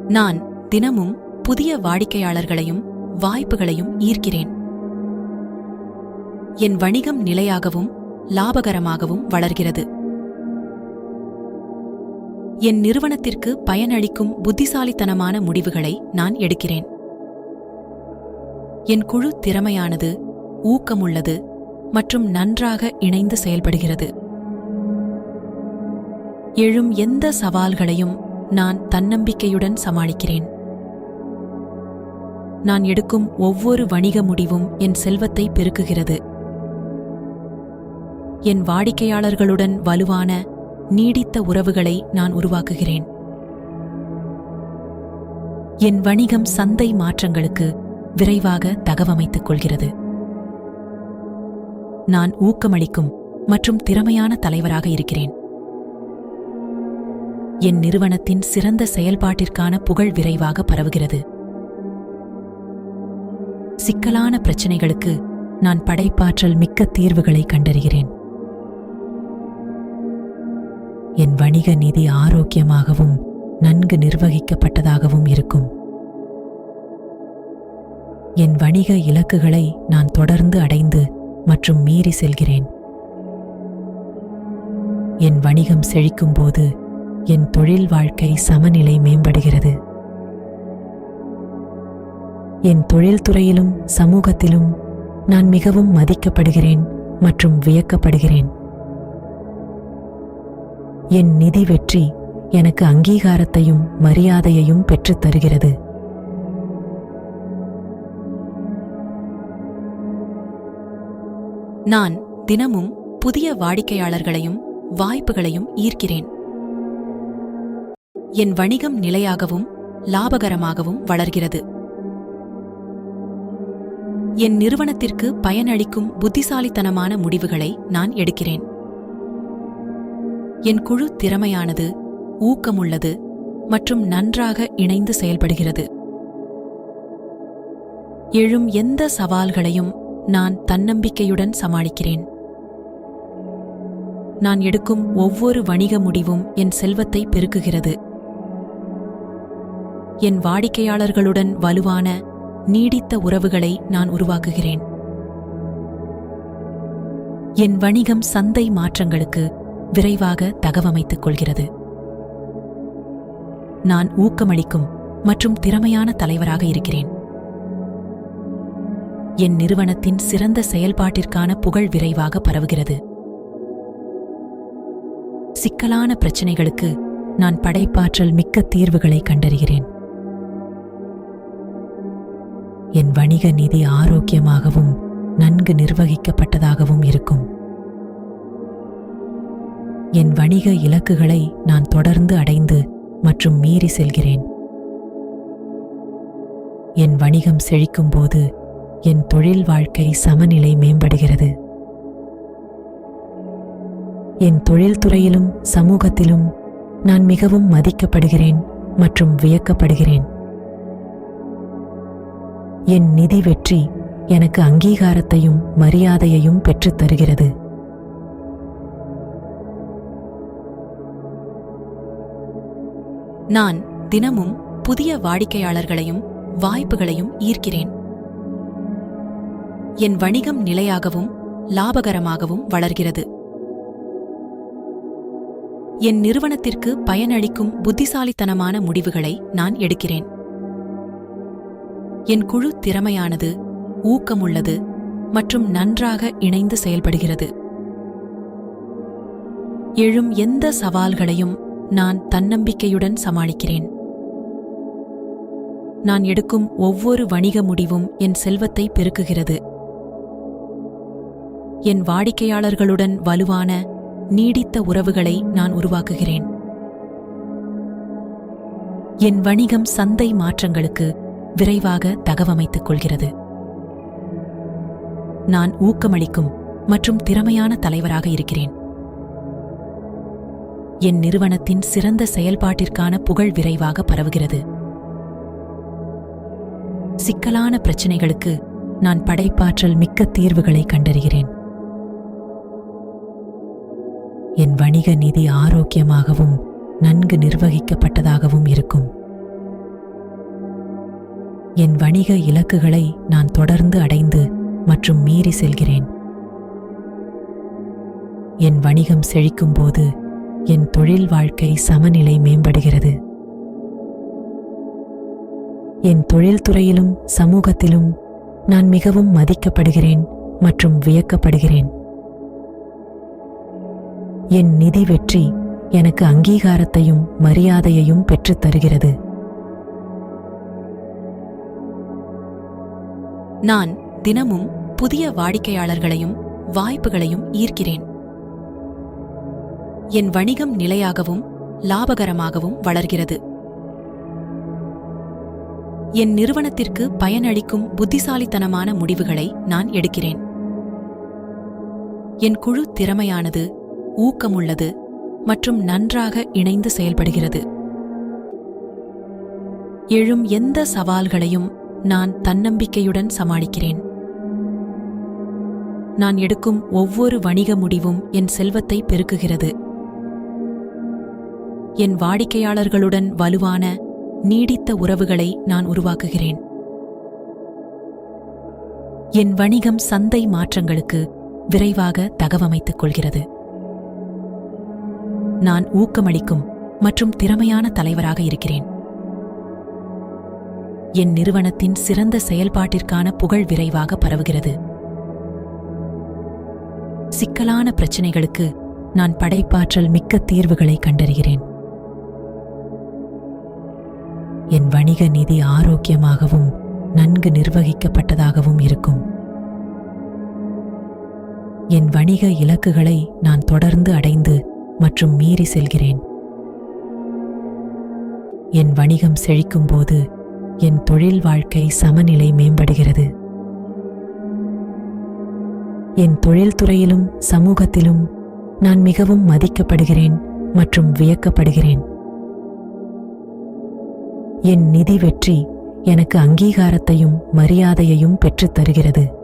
நான் தினமும் புதிய வாடிக்கையாளர்களையும் வாய்ப்புகளையும் ஈர்க்கிறேன். என் வணிகம் நிலையாகவும் லாபகரமாகவும் வளர்கிறது. என் நிறுவனத்திற்கு பயனளிக்கும் புத்திசாலித்தனமான முடிவுகளை நான் எடுக்கிறேன். என் குழு திறமையானது, ஊக்கமுள்ளது மற்றும் நன்றாக இணைந்து செயல்படுகிறது. எழும் எந்த சவால்களையும் நான் தன்னம்பிக்கையுடன் சமாளிக்கிறேன். நான் எடுக்கும் ஒவ்வொரு வணிக முடிவும் என் செல்வத்தை பெருக்குகிறது. என் வாடிக்கையாளர்களுடன் வலுவான, நீடித்த உறவுகளை நான் உருவாக்குகிறேன். என் வணிகம் சந்தை மாற்றங்களுக்கு விரைவாக தகவமைத்துக் கொள்கிறது. நான் ஊக்கமளிக்கும் மற்றும் திறமையான தலைவராக இருக்கிறேன். என் நிறுவனத்தின் சிறந்த செயல்பாட்டிற்கான புகழ் விரைவாக பரவுகிறது. சிக்கலான பிரச்சினைகளுக்கு நான் படைப்பாற்றல் மிக்க தீர்வுகளை கண்டறிகிறேன். என் வணிக நிதி ஆரோக்கியமாகவும் நன்கு நிர்வகிக்கப்பட்டதாகவும் இருக்கும். என் வணிக இலக்குகளை நான் தொடர்ந்து அடைந்து மற்றும் மீறி செல்கிறேன். என் வணிகம் செழிக்கும்போது என் தொழில் வாழ்க்கை சமநிலை மேம்படுகிறது. என் தொழில்துறையிலும் சமூகத்திலும் நான் மிகவும் மதிக்கப்படுகிறேன் மற்றும் வியக்கப்படுகிறேன். என் நிதி வெற்றி எனக்கு அங்கீகாரத்தையும் மரியாதையையும் பெற்றுத் தருகிறது. நான் தினமும் புதிய வாடிக்கையாளர்களையும் வாய்ப்புகளையும் ஈர்க்கிறேன். என் வணிகம் நிலையாகவும் லாபகரமாகவும் வளர்கிறது. என் நிறுவனத்திற்கு பயனளிக்கும் புத்திசாலித்தனமான முடிவுகளை நான் எடுக்கிறேன். என் குழு திறமையானது, ஊக்கமுள்ளது மற்றும் நன்றாக இணைந்து செயல்படுகிறது. எழும் எந்த சவால்களையும் நான் தன்னம்பிக்கையுடன் சமாளிக்கிறேன். நான் எடுக்கும் ஒவ்வொரு வணிக முடிவும் என் செல்வத்தை பெருக்குகிறது. என் வாடிக்கையாளர்களுடன் வலுவான, நீடித்த உறவுகளை நான் உருவாக்குகிறேன். என் வணிகம் சந்தை மாற்றங்களுக்கு விரைவாக தகவமைத்துக் கொள்கிறது. நான் ஊக்கமளிக்கும் மற்றும் திறமையான தலைவராக இருக்கிறேன். என் நிறுவனத்தின் சிறந்த செயல்பாட்டிற்கான புகழ் விரைவாக பரவுகிறது. சிக்கலான பிரச்சினைகளுக்கு நான் படைப்பாற்றல் மிக்க தீர்வுகளை கண்டறிகிறேன். என் வணிக நிதி ஆரோக்கியமாகவும் நன்கு நிர்வகிக்கப்பட்டதாகவும் இருக்கும். என் வணிக இலக்குகளை நான் தொடர்ந்து அடைந்து மற்றும் மீறி செல்கிறேன். என் வணிகம் செழிக்கும்போது என் தொழில் வாழ்க்கை சமநிலை மேம்படுகிறது. என் தொழில்துறையிலும் சமூகத்திலும் நான் மிகவும் மதிக்கப்படுகிறேன் மற்றும் வியக்கப்படுகிறேன். என் நிதி வெற்றி எனக்கு அங்கீகாரத்தையும் மரியாதையையும் பெற்றுத் தருகிறது. நான் தினமும் புதிய வாடிக்கையாளர்களையும் வாய்ப்புகளையும் ஈர்க்கிறேன். என் வணிகம் நிலையாகவும் லாபகரமாகவும் வளர்கிறது. என் நிறுவனத்திற்கு பயனளிக்கும் புத்திசாலித்தனமான முடிவுகளை நான் எடுக்கிறேன். என் குழு திறமையானது, ஊக்கமுள்ளது மற்றும் நன்றாக இணைந்து செயல்படுகிறது. எழும் எந்த சவால்களையும் நான் தன்னம்பிக்கையுடன் சமாளிக்கிறேன். நான் எடுக்கும் ஒவ்வொரு வணிக முடிவும் என் செல்வத்தை பெருக்குகிறது. என் வாடிக்கையாளர்களுடன் வலுவான, நீடித்த உறவுகளை நான் உருவாக்குகிறேன். என் வணிகம் சந்தை மாற்றங்களுக்கு விரைவாக தகவமைத்துக் கொள்கிறது. நான் ஊக்கமளிக்கும் மற்றும் திறமையான தலைவராக இருக்கிறேன். என் நிறுவனத்தின் சிறந்த செயல்பாட்டிற்கான புகழ் விரைவாக பரவுகிறது. சிக்கலான பிரச்சினைகளுக்கு நான் படைப்பாற்றல் மிக்க தீர்வுகளை கண்டறிகிறேன். என் வணிக நிதி ஆரோக்கியமாகவும் நன்கு நிர்வகிக்கப்பட்டதாகவும் இருக்கும். என் வணிக இலக்குகளை நான் தொடர்ந்து அடைந்து மற்றும் மீறி செல்கிறேன். என் வணிகம் செழிக்கும்போது என் தொழில் வாழ்க்கை சமநிலை மேம்படுகிறது. என் தொழில்துறையிலும் சமூகத்திலும் நான் மிகவும் மதிக்கப்படுகிறேன் மற்றும் வியக்கப்படுகிறேன். என் நிதி வெற்றி எனக்கு அங்கீகாரத்தையும் மரியாதையையும் பெற்றுத் தருகிறது. நான் தினமும் புதிய வாடிக்கையாளர்களையும் வாய்ப்புகளையும் ஈர்க்கிறேன். என் வணிகம் நிலையாகவும் லாபகரமாகவும் வளர்கிறது. என் நிறுவனத்திற்கு பயனளிக்கும் புத்திசாலித்தனமான முடிவுகளை நான் எடுக்கிறேன். என் குழு திறமையானது, ஊக்கமுள்ளது மற்றும் நன்றாக இணைந்து செயல்படுகிறது. எழும் எந்த சவால்களையும் நான் தன்னம்பிக்கையுடன் சமாளிக்கிறேன். நான் எடுக்கும் ஒவ்வொரு வணிக முடிவும் என் செல்வத்தை பெருக்குகிறது. என் வாடிக்கையாளர்களுடன் வலுவான, நீடித்த உறவுகளை நான் உருவாக்குகிறேன். என் வணிகம் சந்தை மாற்றங்களுக்கு விரைவாக தகவமைத்துக் கொள்கிறது. நான் ஊக்கமளிக்கும் மற்றும் திறமையான தலைவராக இருக்கிறேன். என் நிறுவனத்தின் சிறந்த செயல்பாட்டிற்கான புகழ் விரைவாக பரவுகிறது. சிக்கலான பிரச்சினைகளுக்கு நான் படைப்பாற்றல் மிக்க தீர்வுகளை கண்டறிகிறேன். என் வணிக நிதி ஆரோக்கியமாகவும் நன்கு நிர்வகிக்கப்பட்டதாகவும் இருக்கும். என் வணிக இலக்குகளை நான் தொடர்ந்து அடைந்து மற்றும் மீறி செல்கிறேன். என் வணிகம் செழிக்கும்போது என் தொழில் வாழ்க்கை சமநிலை மேம்படுகிறது. என் தொழில்துறையிலும் சமூகத்திலும் நான் மிகவும் மதிக்கப்படுகிறேன் மற்றும் வியக்கப்படுகிறேன். என் நிதி வெற்றி எனக்கு அங்கீகாரத்தையும் மரியாதையையும் பெற்றுத் தருகிறது.